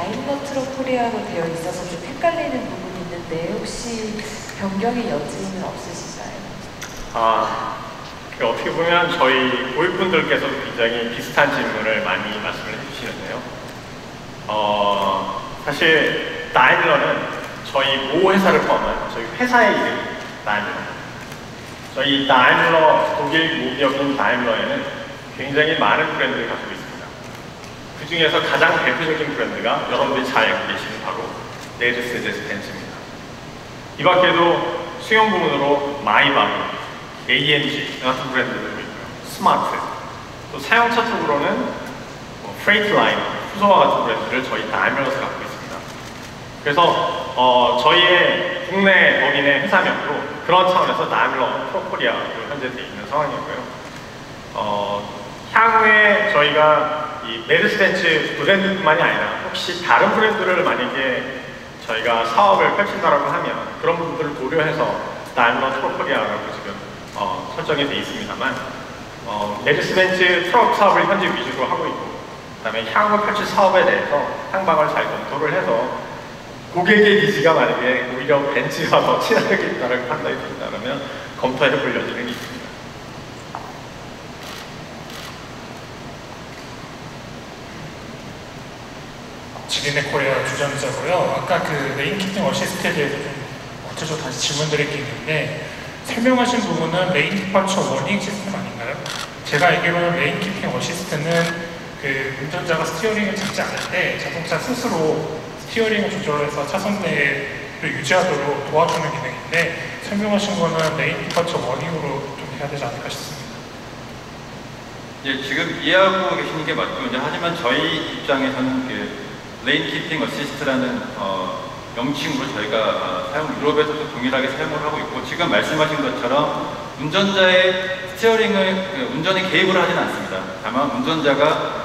다임러 트럭 코리아로 되어 있어서 좀 헷갈리는 부분이 있는데 혹시 변경의 여지는 없으신가요? 어떻게 보면 저희 고객분들께서도 굉장히 비슷한 질문을 많이 말씀을 해주시는데요. 사실 다임러는 저희 모 회사를 포함한 저희 회사의 이름이 다임러. 저희 다임러, 독일 모기업인 다임러에는 굉장히 많은 브랜드를 가지고 있습니다. 그 중에서 가장 대표적인 브랜드가 여러분들이 잘 알고 계시는 바로 메르세데스 벤츠입니다. 이 밖에도 수영 부문으로 마이바흐, AMG 같은 브랜드들도 있고요. 스마트, 또 사용차 쪽으로는 프레이트라인, 후소와 같은 브랜드를 저희 다임러에서 갖고 있습니다. 그래서 저희의 국내 법인의 회사명으로 그런 차원에서 다임러 트럭 코리아로 현재 되어 있는 상황이고요. 향후에 저희가 이 메르세데스 브랜드뿐만이 아니라 혹시 다른 브랜드를 만약에 저희가 사업을 펼친다라고 하면 그런 부분들을 고려해서 다임러 트럭 코리아라고 지금 설정이 되어 있습니다만 메르세데스 트럭 사업을 현재 위주로 하고 있고 그다음에 향후 펼칠 사업에 대해서 상방을 잘 검토를 해서 고객의 니즈가 만약에 오히려 벤츠와 더 친하겠다는 판단이 된다면 검토해 볼 여지는 있습니다. 지리네 코리아 주전자고요. 아까 그 레인키팅 어시스트에 대해서 좀 구체적으로 다시 질문드릴 게 있는데 설명하신 부분은 레인 디파처 워닝 시스템 아닌가요? 제가 알기로는 레인키팅 어시스트는 그 운전자가 스티어링을 잡지 않을 때 자동차 스스로 스티어링을 조절해서 차선대를 유지하도록 도와주는 기능인데 설명하신 거는 레인 디파처 워닝으로 좀 해야 되지 않을까 싶습니다. 예, 지금 이해하고 계시는 게 맞고 하지만 저희 입장에서는 그 레인 키핑 어시스트라는 명칭으로 저희가 유럽에서도 동일하게 사용을 하고 있고 지금 말씀하신 것처럼 운전자의 스티어링을 운전에 개입을 하지는 않습니다. 다만 운전자가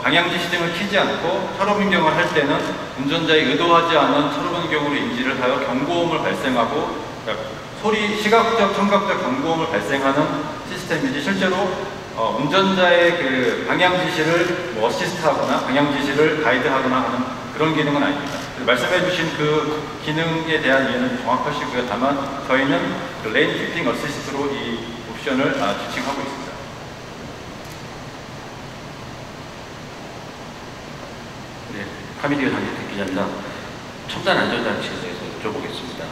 방향 지시등을 켜지 않고 차로 변경을 할 때는 운전자의 의도하지 않은 차로 변경으로 인지를 하여 경고음을 발생하고 그러니까 시각적, 청각적 경고음을 발생하는 시스템이지 실제로 운전자의 그 방향 지시를 어시스트하거나 방향 지시를 가이드하거나 하는 그런 기능은 아닙니다. 말씀해주신 그 기능에 대한 이해는 정확하시고요. 다만 저희는 그 레인 키핑 어시스트로 이 옵션을 지칭하고 있습니다. 네, 카미디오 장기택 기자입니다. 첨단 안전장치에 대해서 여쭤보겠습니다.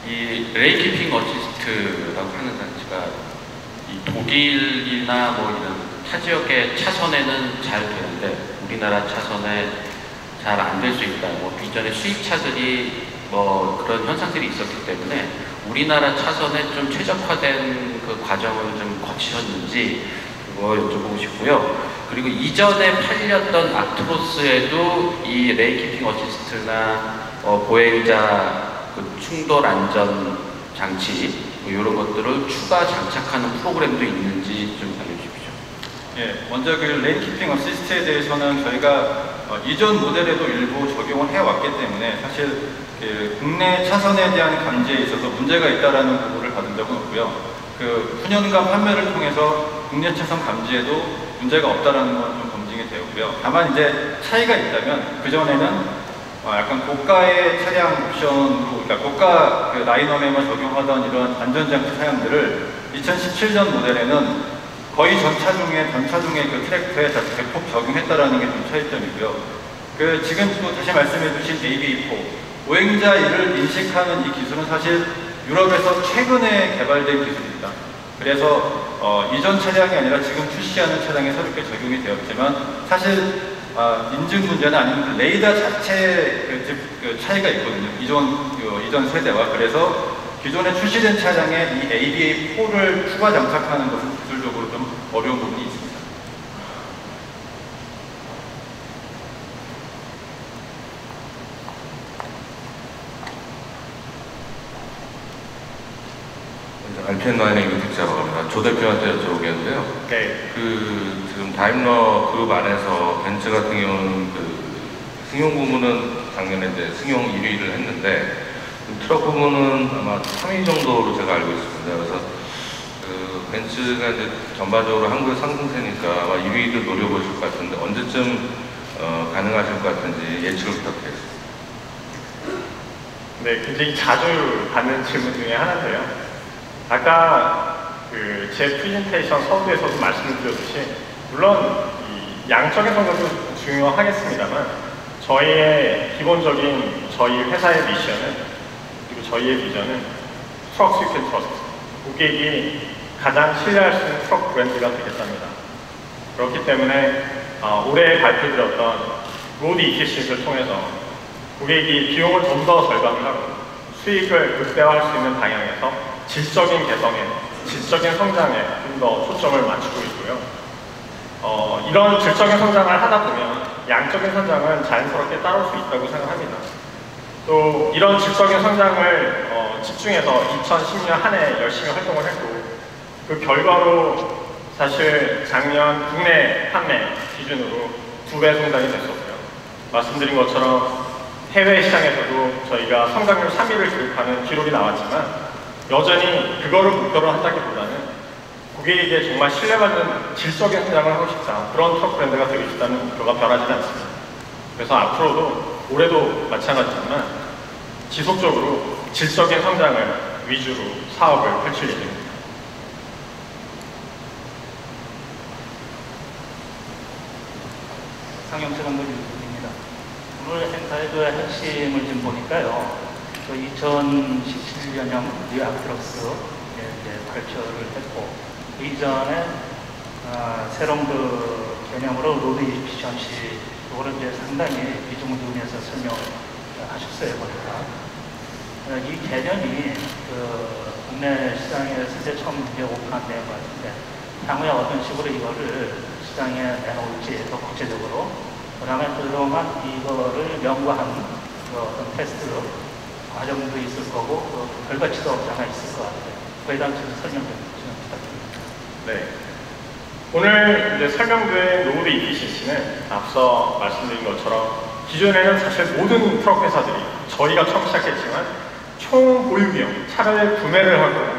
이 레인 키핑 어시스트라고 하는 장치가 이 독일이나 뭐 이런 타 지역의 차선에는 잘 되는데 우리나라 차선에 잘 안 될 수 있다. 뭐 이전에 수입차들이 뭐 그런 현상들이 있었기 때문에 우리나라 차선에 좀 최적화된 그 과정을 좀 거치셨는지 그거 여쭤보고 싶고요. 그리고 이전에 팔렸던 아트로스에도 이 레인 키핑 어시스트나 보행자 그 충돌 안전 장치 뭐 이런 것들을 추가 장착하는 프로그램도 있는지 좀 알려주십시오. 예, 먼저 그 레인 키핑 어시스트에 대해서는 저희가 이전 모델에도 일부 적용을 해왔기 때문에 사실 그 국내 차선에 대한 감지에 있어서 문제가 있다라는 보고를 받은 적은 없고요. 그 후년간 판매를 통해서 국내 차선 감지에도 문제가 없다라는 건 좀 검증이 되었고요. 다만 이제 차이가 있다면 그 전에는 약간 고가의 차량 옵션으로, 그러니까 고가 그 라인업에만 적용하던 이런 안전장치 사양들을 2017년 모델에는 거의 전 차종의 그 트랙터에 대폭 적용했다라는 게 좀 차이점이고요. 그 지금 또 다시 말씀해주신 ABA4 보행자 이를 인식하는 이 기술은 사실 유럽에서 최근에 개발된 기술입니다. 그래서 이전 차량이 아니라 지금 출시하는 차량에 새롭게 적용이 되었지만 사실 인증 문제는 아니면 그 레이더 자체 그 차이가 있거든요. 이전 세대와. 그래서 기존에 출시된 차량에 이 ABA4를 추가 장착하는 것은 기술적으로 좀 어려운 부분이 있습니다. RPN9의 유택자라고 합니다. 조 대표한테 여쭤보겠는데요. 네. 그 지금 다임러 그룹 안에서 벤츠 같은 경우는 그 승용 부문은 작년에 이제 승용 1위를 했는데 트럭 부문은 아마 3위 정도로 제가 알고 있습니다. 그래서 그 벤츠가 이제 전반적으로 한국의 상승세니까 아마 2위를 노려보실 것 같은데 언제쯤 가능하실 것 같은지 예측을 부탁드리겠습니다. 네, 굉장히 자주 받는 질문 중에 하나인데요. 아까 제 프레젠테이션 서두에서도 말씀을 드렸듯이 물론 이 양적인 성장도 중요하겠습니다만 저희의 기본적인 저희 회사의 미션은 그리고 저희의 비전은 트럭 스위트 트러스트, 고객이 가장 신뢰할 수 있는 트럭 브랜드가 되겠답니다. 그렇기 때문에 올해 발표드렸던 로드 이피시언시를 통해서 고객이 비용을 좀 더 절감을 하고 수익을 극대화할 수 있는 방향에서 질적인 개성에, 질적인 성장에 좀 더 초점을 맞추고 있고요. 이런 질적인 성장을 하다 보면 양적인 성장은 자연스럽게 따라올 수 있다고 생각합니다. 또 이런 질적인 성장을 집중해서 2010년 한 해 열심히 활동을 했고 그 결과로 사실 작년 국내 판매 기준으로 2배 성장이 됐었고요. 말씀드린 것처럼 해외 시장에서도 저희가 성장률 3위를 기록하는 기록이 나왔지만 여전히 그거를 목표로 한다기보다는 고객에게 정말 신뢰받는 질적인 성장을 하고 싶다. 그런 트럭 브랜드가 되고 싶다는 목표가 변하지 않습니다. 그래서 앞으로도 올해도 마찬가지지만 지속적으로 질적인 성장을 위주로 사업을 펼칠 예정입니다. 상영철 감독입니다. 오늘 행사의 그 핵심을 좀 보니까요. 2017년형 뉴 아크로스 발표를 했고 이전에 새로운 그 개념으로 로드 이피션시 이거를 이제 상당히 비중을 두면서 설명하셨어요 보니까 이 개념이 그 국내 시장에 현재 처음 이제 오픈한 내용 같은데 향후에 어떤 식으로 이거를 시장에 내놓을지 더 국제적으로 그다음에 그동안 이거를 연구한 그 어떤 테스트 과정도 있을 거고 그 결과치도 없잖아 있을 것 같아요. 그에 대한 설명 좀 부탁드립니다. 네. 오늘 이제 설명드린 로드 이피시언시는 앞서 말씀드린 것처럼 기존에는 사실 모든 트럭 회사들이 저희가 처음 시작했지만 총 보유 비용, 차를 구매를 하고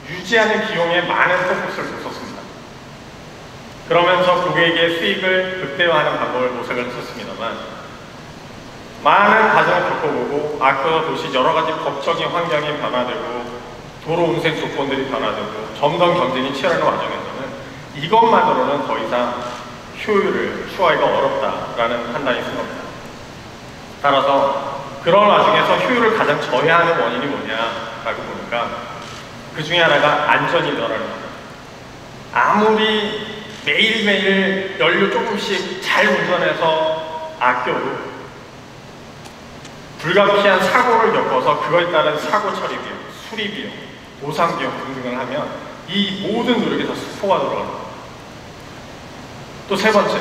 유지하는 비용에 많은 포커스를 뒀었습니다. 그러면서 고객에게 수익을 극대화하는 방법을 모색을 했었습니다만 많은 과정을 겪어보고 아까 보신 여러 가지 법적인 환경이 변화되고 도로 운행 조건들이 변화되고 점점 경쟁이 치열한 과정에서는 이것만으로는 더 이상 효율을 추하기가 어렵다라는 판단이 쓴 겁니다. 따라서 그런 와중에서 효율을 가장 저해하는 원인이 뭐냐라고 보니까 그 중에 하나가 안전이더라는 겁니다. 아무리 매일매일 연료 조금씩 잘 운전해서 아껴도 불가피한 사고를 겪어서 그거에 따른 사고 처리 비용, 수리 비용, 보상 비용 등등을 하면 이 모든 노력이 다 수포가 들어갑니다. 또 세 번째,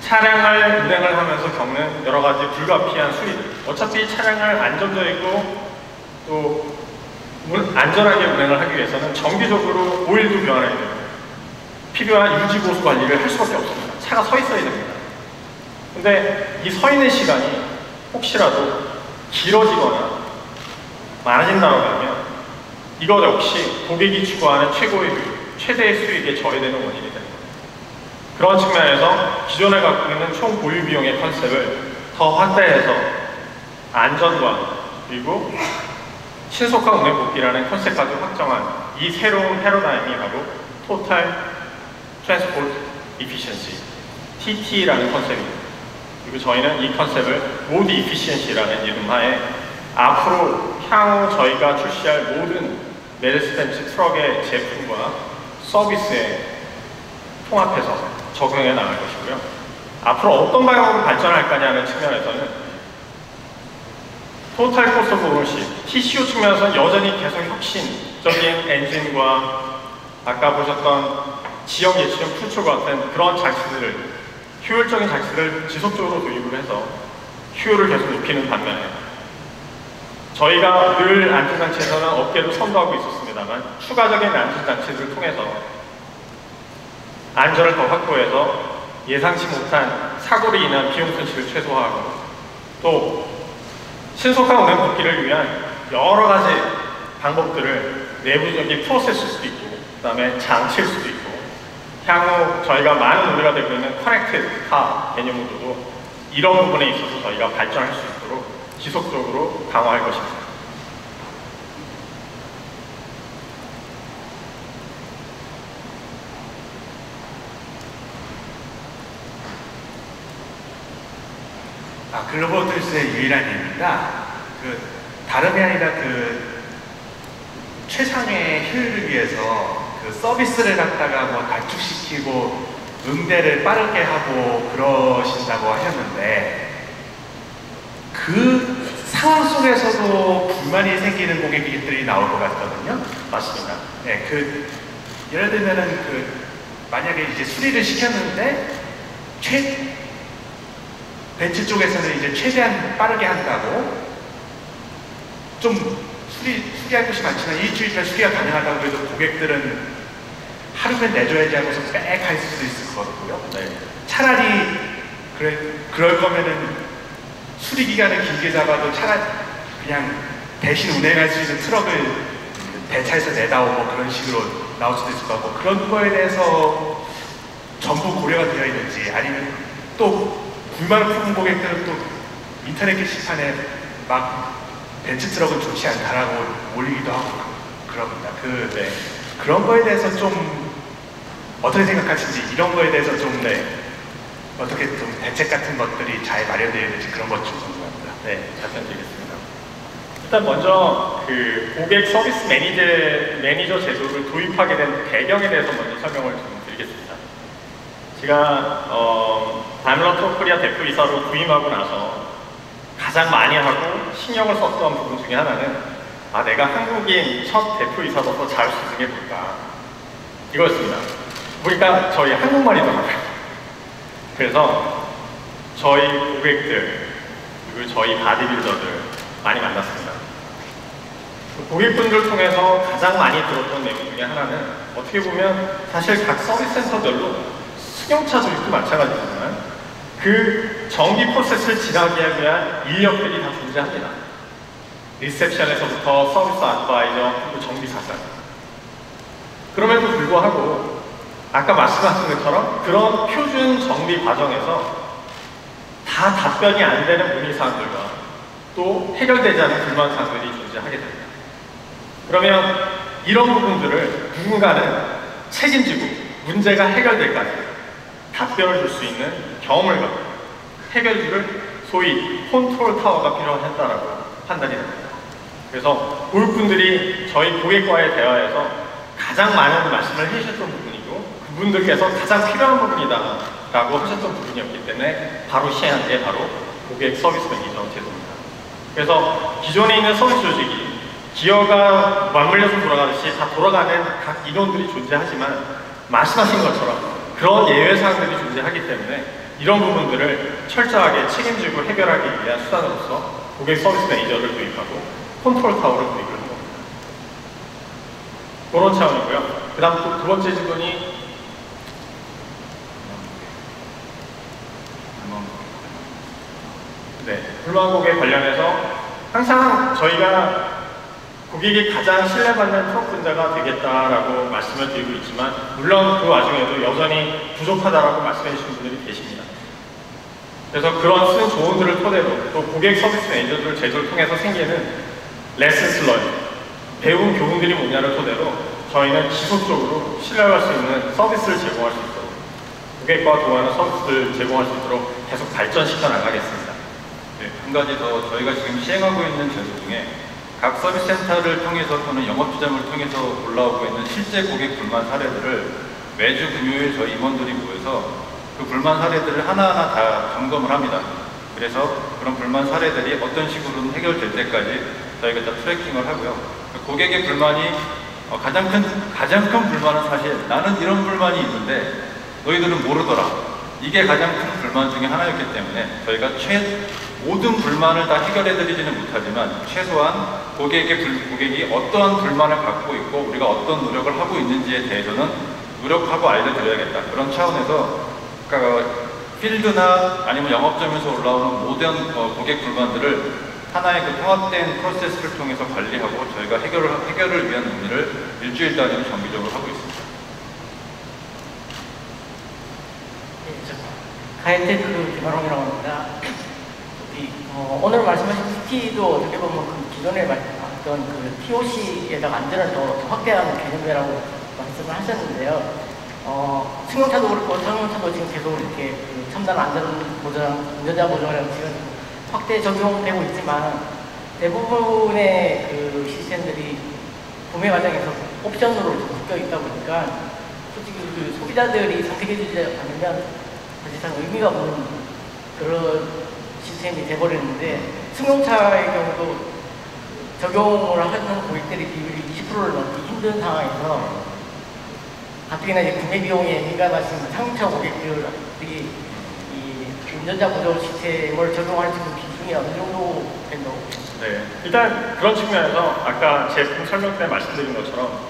차량을 운행을 하면서 겪는 여러 가지 불가피한 수리들. 어차피 차량을 안전적이고 또 안전하게 운행을 하기 위해서는 정기적으로 오일도 교환해야 되고 필요한 유지 보수 관리를 할 수밖에 없습니다. 차가 서 있어야 됩니다. 근데 이 서 있는 시간이 혹시라도 길어지거나 많아진다고 하면 이것 역시 고객이 추구하는 최대의 수익에 저해되는 원인이 됩니다. 그런 측면에서 기존에 갖고 있는 총 보유 비용의 컨셉을 더 확대해서 안전과 그리고 신속한 운행 복귀라는 컨셉까지 확정한 이 새로운 패러다임이 바로 토탈 트랜스포트 이피션시 TT라는 컨셉입니다. 그리고 저희는 이 컨셉을 로드 이피션시라는 이름하에 앞으로 향후 저희가 출시할 모든 메르세데스 트럭의 제품과 서비스에 통합해서 적용해 나갈 것이고요. 앞으로 어떤 방향으로 발전할 거냐는 측면에서는 토탈 코스트 오브 오너십, TCO 측면에서는 여전히 계속 혁신적인 엔진과 아까 보셨던 지역 예측형 풀출 같은 그런 장치들을 효율적인 장치를 지속적으로 도입을 해서 효율을 계속 높이는 반면에 저희가 늘 안전장치에서는 업계를 선도하고 있었습니다만 추가적인 안전장치들을 통해서 안전을 더 확보해서 예상치 못한 사고로 인한 비용 손실을 최소화하고 또 신속한 운행 복귀를 위한 여러 가지 방법들을 내부적인 프로세스일 수도 있고 그 다음에 장치일 수도 있고 향후 저희가 많은 우려가 되고 있는 커넥티드 카 개념으로도 이런 부분에 있어서 저희가 발전할 수 있도록 지속적으로 강화할 것입니다. 글로벌 툴스의 유일한 예입니다. 다름이 아니라 최상의 효율을 위해서 서비스를 갖다가 뭐 단축시키고 응대를 빠르게 하고 그러신다고 하셨는데 그 상황 속에서도 불만이 생기는 고객들이 나올 것 같거든요. 맞습니다. 네, 예를 들면은 만약에 이제 수리를 시켰는데 벤츠 쪽에서는 이제 최대한 빠르게 한다고 좀 수리할 곳이 많지만 일주일째 수리가 가능하다고 해도 고객들은 하루면 내줘야지 하고서 빽 할 수도 있을 것 같고요. 네. 차라리 그럴 거면은 수리 기간을 길게 잡아도 차라리 그냥 대신 운행할 수 있는 트럭을 대차에서 내다오고 그런 식으로 나올 수도 있을 것 같고 그런 거에 대해서 전부 고려가 되어 있는지 아니면 또 불만을 품은 고객들은 또 인터넷 게시판에 막 벤츠 트럭은 좋지 않다라고 올리기도 하고 그럽니다. 그런 거에 대해서 좀 어떻게 생각하시는지 이런 거에 대해서 좀 어떻게 좀 대책 같은 것들이 잘 마련되어 있는지 그런 것 좀 궁금합니다. 네, 답변드리겠습니다. 일단 먼저 고객 서비스 매니저 제도를 도입하게 된 배경에 대해서 먼저 설명을 좀 드리겠습니다. 제가 다임러 트럭 코리아 대표이사로 부임하고 나서 가장 많이 하고 신경을 썼던 부분 중에 하나는 내가 한국인 첫 대표이사로서 잘 수 있는 게 뭘까 이거였습니다. 보니까 저희 한국말이더라고요. 그래서 저희 고객들 그리고 저희 바디빌더들 많이 만났습니다. 고객분들 통해서 가장 많이 들었던 내용 중에 하나는 어떻게 보면 사실 각 서비스 센터별로 승용차 조립도 마찬가지지만 그 정비 프로세스를 진행하기 위한 인력들이 다 존재합니다. 리셉션에서부터 서비스 아드바이저 그리고 정비사상. 그럼에도 불구하고 아까 말씀하신 것처럼 그런 표준 정비 과정에서 다 답변이 안 되는 문의사항들과 또 해결되지 않은 불만사항들이 존재하게 됩니다. 그러면 이런 부분들을 누군가는 책임지고 문제가 해결될 때까지 답변을 줄 수 있는 경험을 갖고 해결줄을 소위 컨트롤 타워가 필요하다고 판단이 됩니다. 그래서 고객분들이 저희 고객과의 대화에서 가장 많은 말씀을 해주셨던 부분이고 그분들께서 가장 필요한 부분이다라고 하셨던 부분이었기 때문에 바로 시행한 게 바로 고객 서비스 매니저 제도입니다. 그래서 기존에 있는 서비스 조직이 기어가 맞물려서 돌아가듯이 다 돌아가는 각 인원들이 존재하지만 말씀하신 것처럼 그런 예외사항들이 존재하기 때문에 이런 부분들을 철저하게 책임지고 해결하기 위한 수단으로서 고객 서비스 매니저를 도입하고 컨트롤 타워를 도입을 한 겁니다. 그런 차원이고요. 그 다음 두 번째 질문이 불만 고객 관련해서 항상 저희가 고객이 가장 신뢰받는 트럭 분자가 되겠다라고 말씀을 드리고 있지만 물론 그 와중에도 여전히 부족하다라고 말씀해 주시는 분들이 계십니다. 그래서 그런 쓴 조언들을 토대로 또 고객 서비스 매니저들 제도를 통해서 생기는 레슨스 런 배운 교훈들이 뭐냐를 토대로 저희는 지속적으로 신뢰할 수 있는 서비스를 제공할 수 있도록 고객과 동하는 서비스를 제공할 수 있도록 계속 발전시켜 나가겠습니다. 네, 한 가지 더 저희가 지금 시행하고 있는 제도 중에 각 서비스 센터를 통해서 또는 영업주점을 통해서 올라오고 있는 실제 고객 불만 사례들을 매주 금요일 저희 임원들이 모여서 그 불만 사례들을 하나하나 다 점검을 합니다. 그래서 그런 불만 사례들이 어떤 식으로는 해결될 때까지 저희가 다 트래킹을 하고요. 고객의 불만이 가장 큰 불만은 사실 나는 이런 불만이 있는데 너희들은 모르더라. 이게 가장 큰 불만 중에 하나였기 때문에 저희가 모든 불만을 다 해결해드리지는 못하지만 최소한 고객이 어떠한 불만을 갖고 있고 우리가 어떤 노력을 하고 있는지에 대해서는 노력하고 알려드려야겠다. 그런 차원에서 그러니까 필드나 아니면 영업점에서 올라오는 모든 고객 불만들을 하나의 그 통합된 프로세스를 통해서 관리하고 저희가 해결을 위한 논의를 일주일 단위로 정기적으로 하고 있습니다. 하이테크 개발원이라고 합니다. 오늘 말씀하신 CT도 어떻게 보면 그 기존에 말했던 그 TOC에다가 안전을 더 확대하는 개념이라고 말씀을 하셨는데요. 승용차도 그렇고 상용차도 지금 계속 이렇게 그 첨단 안전 보장, 운전자 보장을 지금 확대 적용되고 있지만 대부분의 그 시스템들이 구매 과정에서 옵션으로 묶여 있다 보니까 솔직히 그 소비자들이 선택해주지 않으면 사실상 의미가 없는 그런 시스템이 돼버렸는데 승용차의 경우도 적용을 하는 고객들의 비율이 20%를 넘기 힘든 상황에서 가뜩이나 이제 구매 비용에 민감하신 상용차 고객들이 이 운전자 보조 시스템을 적용할 수 있는 비중이 어느 정도 된다고 보십니까? 네, 일단 그런 측면에서 아까 제품 설명 때 말씀드린 것처럼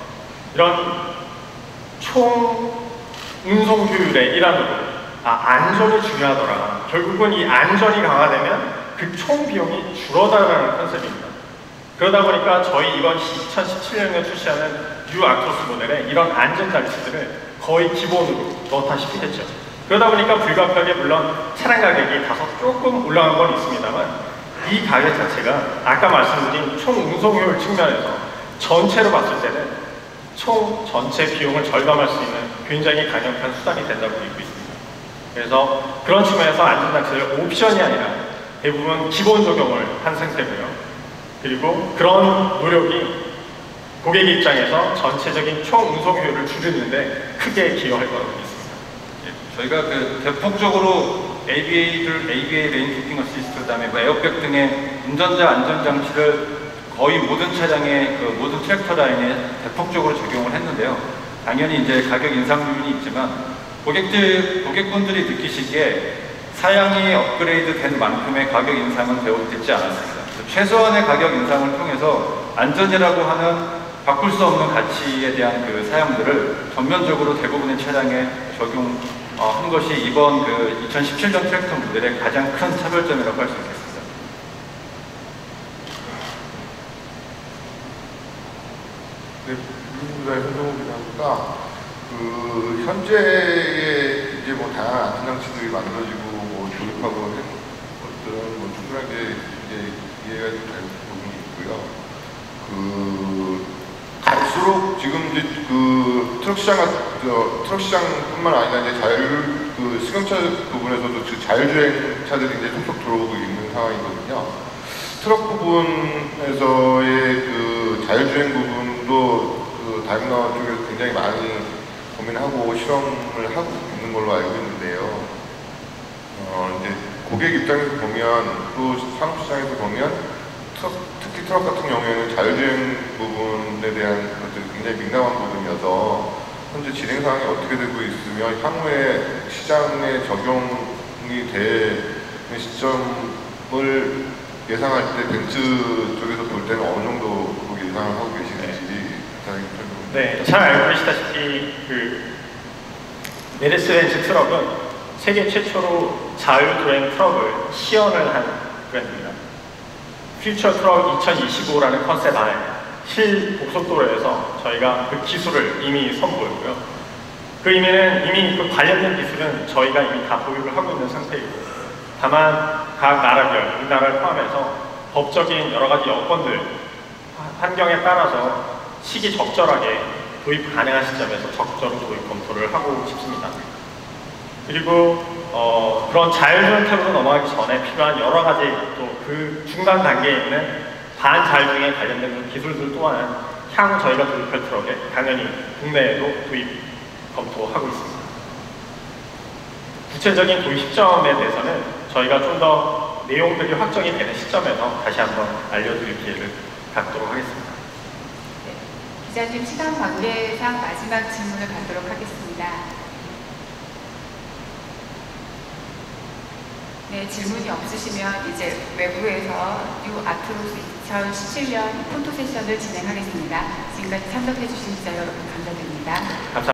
이런 총 운송 효율의 일환으로 안전이 중요하더라. 결국은 이 안전이 강화되면 그 총 비용이 줄어들어가는 컨셉입니다. 그러다 보니까 저희 이번 2017년에 출시하는 뉴 아크로스 모델에 이런 안전 장치들을 거의 기본으로 넣다시피 했죠. 그러다 보니까 불가피하게 물론 차량 가격이 다소 조금 올라간 건 있습니다만 이 가격 자체가 아까 말씀드린 총 운송 효율 측면에서 전체로 봤을 때는 총 전체 비용을 절감할 수 있는 굉장히 강력한 수단이 된다고 믿고 있습니다. 그래서 그런 측면에서 안전장치를 옵션이 아니라 대부분 기본 적용을 한 상태고요. 그리고 그런 노력이 고객 입장에서 전체적인 총 운송 효율을 줄이는데 크게 기여할 거라고 믿습니다. 저희가 그 대폭적으로 ABA 레인 키핑 어시스트, 그다음에 에어백 등의 운전자 안전 장치를 거의 모든 차량의 그 모든 트랙터 라인에 대폭적으로 적용을 했는데요. 당연히 이제 가격 인상 요인이 있지만 고객분들이 느끼시기에 사양이 업그레이드 된 만큼의 가격 인상은 되지 않았습니다. 최소한의 가격 인상을 통해서 안전이라고 하는 바꿀 수 없는 가치에 대한 그 사양들을 전면적으로 대부분의 차량에 적용한 것이 이번 그 2017년 트랙터 모델의 가장 큰 차별점이라고 할 수 있겠습니다. 네, 민주당의 손정우 기자입니다. 그 현재의 이제 뭐 다양한 안전 장치들이 만들어지고 뭐 조립하고 어떤 뭐 충분하게 이제 이해가 좀 될 부분이 있고요. 그 갈수록 지금 이제 그 트럭 시장뿐만 아니라 이제 그 승용차 부분에서도 자율주행 차들이 이제 속속 들어오고 있는 상황이거든요. 트럭 부분에서의 그 자율주행 부분도 그 다임러 쪽에서 굉장히 많이 고민하고 실험을 하고 있는 걸로 알고 있는데요. 이제 고객 입장에서 보면 또 산업시장에서 보면 특히 트럭 같은 경우에는 자율주행 부분에 대한 것들이 굉장히 민감한 부분이어서 현재 진행 상황이 어떻게 되고 있으며 향후에 시장에 적용이 되는 시점을 예상할 때 벤츠 쪽에서 볼 때는 어느 정도 예상을 하고 계시는지 네, 잘 알고 계시다시피 그 메르세데스 트럭은 세계 최초로 자율주행 트럭을 시연을 한 브랜드입니다. 퓨처 트럭 2025라는 컨셉 안에 실고속도로에서 저희가 그 기술을 이미 선보였고요. 그 의미는 이미 그 관련된 기술은 저희가 이미 다 보유를 하고 있는 상태이고, 다만 각 나라별, 우리나라를 포함해서 법적인 여러 가지 여건들, 환경에 따라서 시기 적절하게 도입 가능한 시점에서 적절히 도입 검토를 하고 싶습니다. 그리고 그런 자율주행 탭으로 넘어가기 전에 필요한 여러 가지 또 그 중간 단계에 있는 반자율주행에 관련된 기술들 또한 향후 저희가 도입할 트럭에 당연히 국내에도 도입 검토하고 있습니다. 구체적인 도입 시점에 대해서는 저희가 좀 더 내용들이 확정이 되는 시점에서 다시 한번 알려드릴 기회를 갖도록 하겠습니다. 네, 기자님 시간 관계상 마지막 질문을 받도록 하겠습니다. 네, 질문이 없으시면 이제 외부에서 뉴 아크로스 2017년 포토 세션을 진행하겠습니다. 지금까지 참석해 주신 기자 여러분 감사드립니다. 감사합니다.